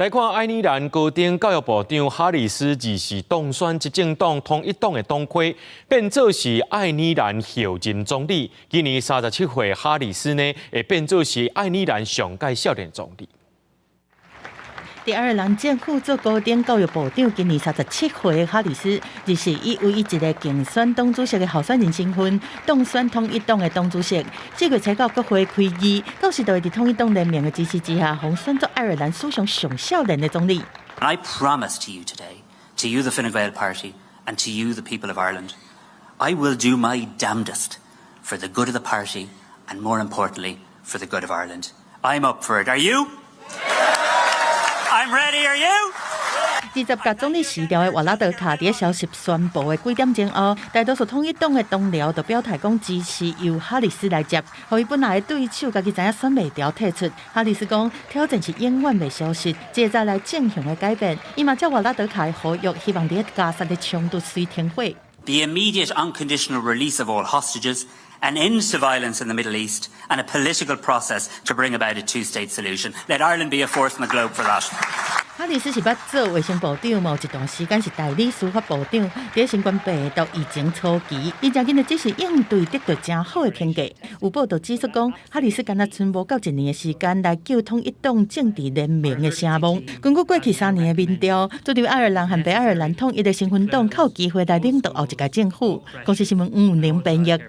来看爱尔兰高等教育部长哈里斯24当选执政党统一党的党魁，变做是爱尔兰后任总理。今年37岁哈里斯呢，会变做是爱尔兰上届少年总理。在爱尔兰政府做高等教育部长，今年37岁的哈里斯，就是以唯一一个竞选党主席的候选人身份，当选统一党的党主席。这月初到国会开议，到时就会在统一党联盟的支持之下，红选做爱尔兰史上上少年的总理。I promise to you today, to you the Fine Gael Party, and to you the people of Ireland, I will do my damnedest for the good of the party, and more importantly, for the good of Ireland. I'm up for it. Are you? I'm ready, are you? 20届总理时调的瓦拉德卡在消息宣布的几点钟后，大多数统一党的党僚就表态讲支持由哈里斯来接，互伊本来的对手家己知影选袂调退出。哈里斯讲挑战是永远袂消失，这再来正向的改变。伊嘛接瓦拉德卡的呼吁，希望伫加沙的冲突随停火。The immediate unconditional release of all hostages, an end to violence in the Middle East, and a political process to bring about a two-state solution. Let Ireland be a force in the globe for that. 哈里斯是捌做卫生部长，有一段时间是代理司法部长。在新冠病毒疫情初期，伊真紧的只是应对得到真好的评价。有报道指出讲，哈里斯敢若剩无到1年的时间来救统一党政治联盟的声望。根据过去3年的民调，作为爱尔兰和北爱尔兰统一的新芬党，较有机会来领导后一届政府。公司新闻5年编译。